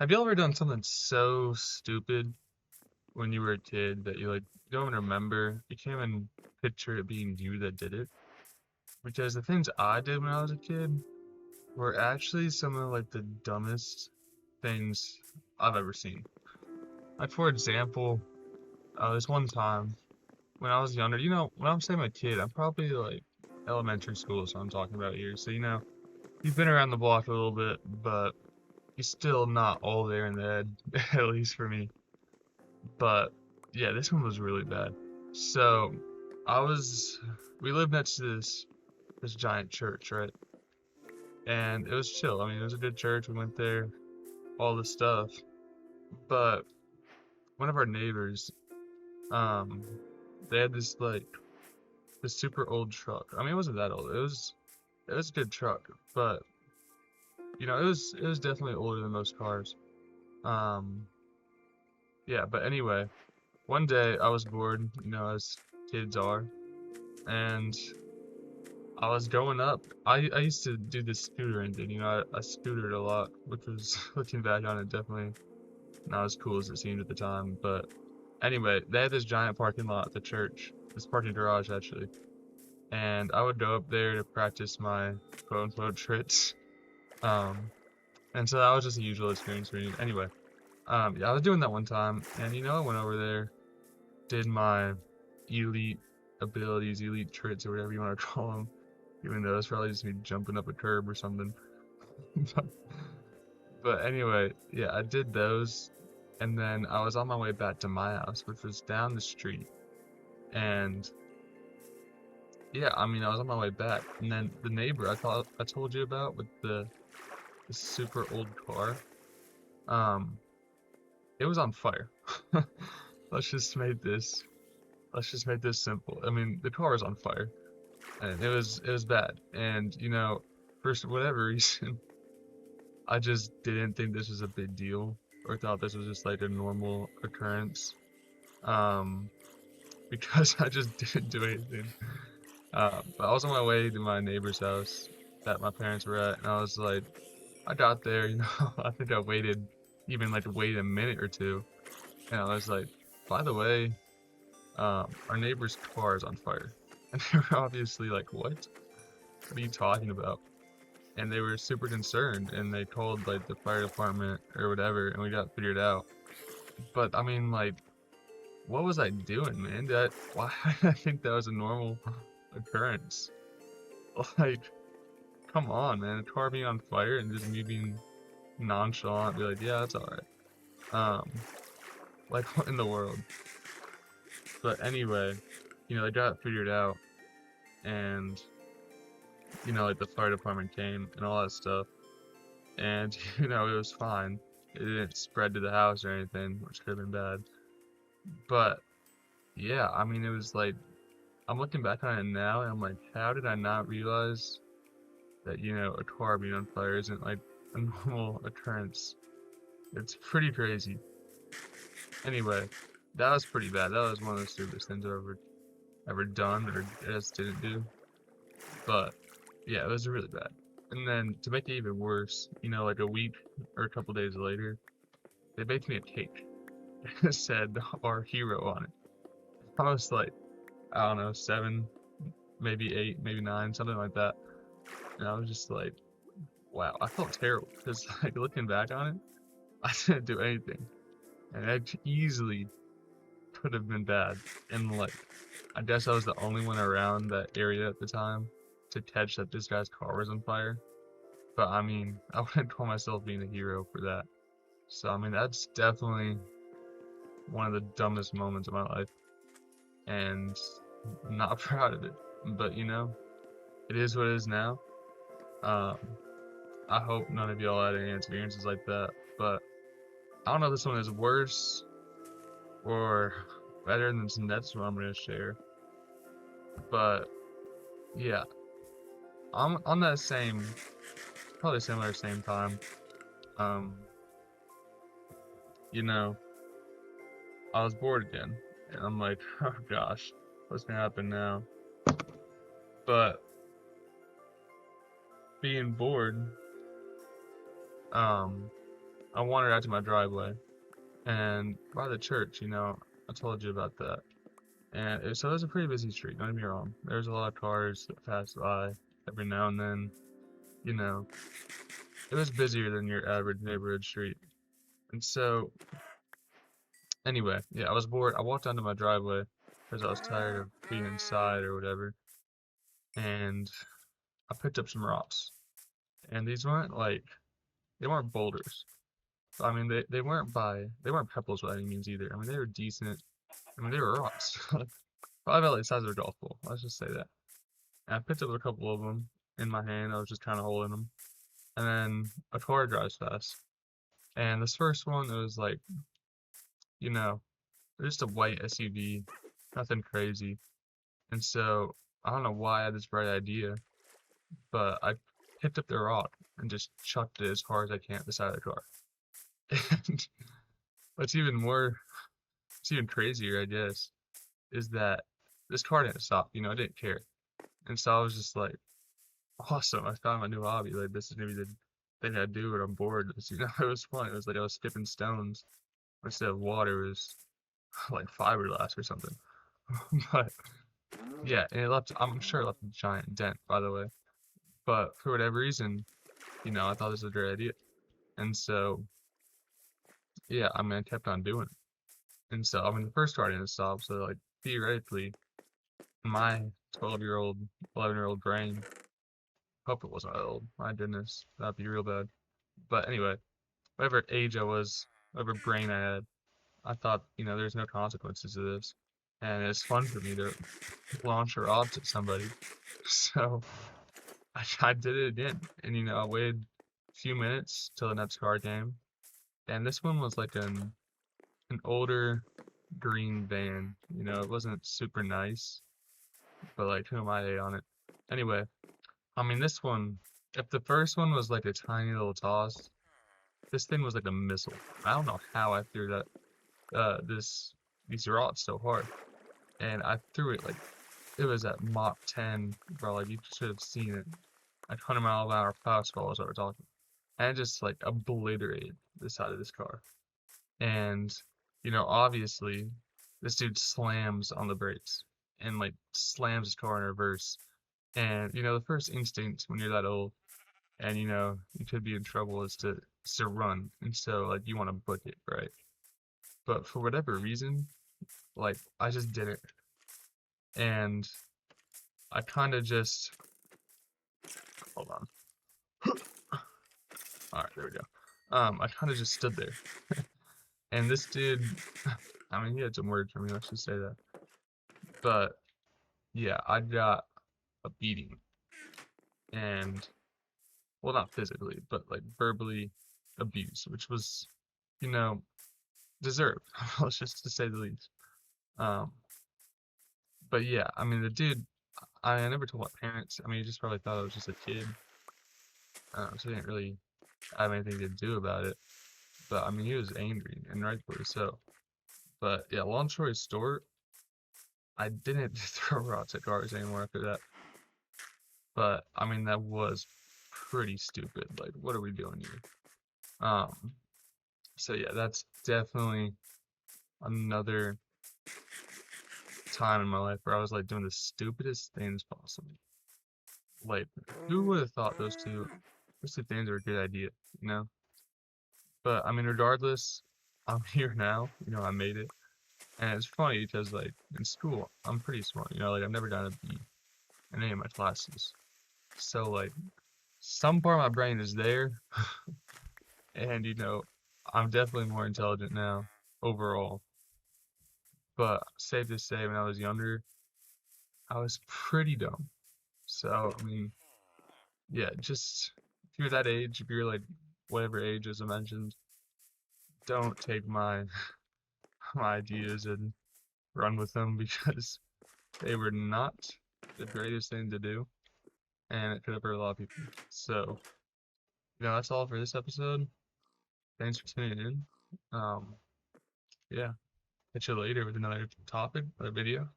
Have you ever done something so stupid when you were a kid that you don't even remember? You can't even picture it being you that did it? Because the things I did when I was a kid were actually some of like the dumbest things I've ever seen. Like for example, this one time when I was younger, when I'm saying I'm a kid, I'm probably like elementary school, so I'm talking about here. So you've been around the block a little bit, but you're still not all there in the head, at least for me. But yeah, this one was really bad. So I was, we lived next to this giant church, right? And it was chill. I mean, it was a good church. We went there, all this stuff. But one of our neighbors, um, they had this super old truck. I mean, it wasn't that old. It was a good truck, but it was definitely older than most cars. Um, yeah. But anyway, one day I was bored, as kids are, and I was growing up. I used to do this scootering thing. I scootered a lot, which was looking back on it definitely not as cool as it seemed at the time. But anyway, they had this giant parking lot at the church, this parking garage actually, and I would go up there to practice my quote unquote tricks. Um, and so that was just a usual experience for me. Anyway, yeah, I was doing that one time, and I went over there, did my elite abilities, elite tricks, or whatever you want to call them. Even though it's probably just me jumping up a curb or something. But anyway, yeah, I did those, and then I was on my way back to my house, which was down the street. And yeah, I mean, I was on my way back, and then the neighbor I thought I told you about with the super old car, um, it was on fire. Let's just make this let's just make this simple. I mean, the car was on fire, and it was bad. And for whatever reason, I just didn't think this was a big deal or thought this was just like a normal occurrence. Um, because I just didn't do anything. But I was on my way to my neighbor's house that my parents were at, and I was like, I got there, I think I waited even like wait a minute or two, and I was like, by the way, our neighbor's car is on fire. And they were obviously like, what? What are you talking about? And they were super concerned, and they called like the fire department or whatever, and we got figured out. But I mean, like, what was I doing, man? Why did I think that was a normal occurrence? Like, come on, man, a car being on fire and just me being nonchalant, be like, yeah, that's all right. Like, what in the world? But anyway, they got figured out, and like the fire department came and all that stuff, and it was fine. It didn't spread to the house or anything, which could have been bad. But yeah, I mean, it was like I'm looking back on it now, and I'm like, how did I not realize that a car being on fire isn't like a normal occurrence? It's pretty crazy. Anyway, that was pretty bad. That was one of the stupidest things I've ever done or just didn't do. But yeah, it was really bad. And then to make it even worse, like a week or a couple days later, they baked me a cake. It said our hero on it. I was like, I don't know, 7, maybe 8, maybe 9, something like that. And I was just like, wow, I felt terrible because like looking back on it, I didn't do anything, and it easily could have been bad. And like, I guess I was the only one around that area at the time to catch that this guy's car was on fire. But I mean, I wouldn't call myself being a hero for that. So I mean, that's definitely one of the dumbest moments of my life, and I'm not proud of it. But it is what it is now. Um, I hope none of y'all had any experiences like that. But I don't know if this one is worse or better than the next one I'm gonna share. But yeah, on that probably similar same time. Um, you know, I was bored again, and I'm like, oh gosh, what's gonna happen now? But being bored, um, I wandered out to my driveway, and by the church, I told you about that. And so it was a pretty busy street, don't get me wrong. There's a lot of cars that pass by every now and then. You know, it was busier than your average neighborhood street. And so, anyway, yeah, I was bored. I walked onto my driveway because I was tired of being inside or whatever. And I picked up some rocks. And these weren't they weren't boulders. I mean, they weren't pebbles by any means either. I mean, they were decent. I mean, they were rocks. Probably about like the size of a golf ball. Let's just say that. And I picked up a couple of them in my hand. I was just kind of holding them. And then a car drives past. And this first one, it was like, you know, just a white SUV, nothing crazy. And so I don't know why I had this bright idea, but I picked up the rock and just chucked it as far as I can at the side of the car. And what's even more, what's even crazier, I guess, is that this car didn't stop. I didn't care. And so I was just like, awesome, I found my new hobby. Like, this is gonna be the thing I do when I'm bored. It was fun. It was like I was skipping stones instead of water. It was like fiberglass or something. But yeah, and I'm sure it left a giant dent, by the way. But for whatever reason, I thought this was a great idea. And so, yeah, I mean, I kept on doing it. And so, I mean, the first car didn't stop. So, like, theoretically, my 12-year-old, 11-year-old brain, hope it wasn't old. My goodness, that'd be real bad. But anyway, whatever age I was, whatever brain I had, I thought, there's no consequences to this. And it's fun for me to launch a rod at somebody. So I did it again. And, I waited a few minutes till the next car came. And this one was like an older green van. It wasn't super nice, but like, who am I to hate on it? Anyway, I mean, this one, if the first one was like a tiny little toss, this thing was like a missile. I don't know how I threw that these rods so hard, and I threw it like it was at Mach 10, bro. Like, you should have seen it. Like, 100-mile-an-hour fastball is what we're talking. And it just like obliterated the side of this car. And obviously, this dude slams on the brakes and like slams his car in reverse. And the first instinct when you're that old and you could be in trouble is to run. And so like you want to book it, right? But for whatever reason, like, I just did it. And I kind of just hold on. All right, there we go. I kind of just stood there, and this dude, I mean, he had some words for me. Let's just say that. But yeah, I got a beating, and well, not physically, but like verbally abused, which was, you know, deserved. Let's just to say the least. Um, but yeah, I mean, the dude, I never told my parents. I mean, he just probably thought I was just a kid, so he didn't really have anything to do about it. But I mean, he was angry, and rightfully so. But yeah, long story short, I didn't throw rocks at cars anymore after that. But I mean, that was pretty stupid. Like, what are we doing here? Um, so yeah, that's definitely another time in my life where I was like doing the stupidest things possible. Like, who would have thought those two things were a good idea, you know? But I mean, regardless, I'm here now. I made it, and it's funny because like in school, I'm pretty smart. Like I've never gotten a B in any of my classes. So like some part of my brain is there, and I'm definitely more intelligent now overall. But safe to say, when I was younger, I was pretty dumb. So I mean, yeah, just if you're that age, if you're like whatever age as I mentioned, don't take my my ideas and run with them because they were not the greatest thing to do, and it could have hurt a lot of people. So, that's all for this episode. Thanks for tuning in. Yeah, catch you later with another topic, another video.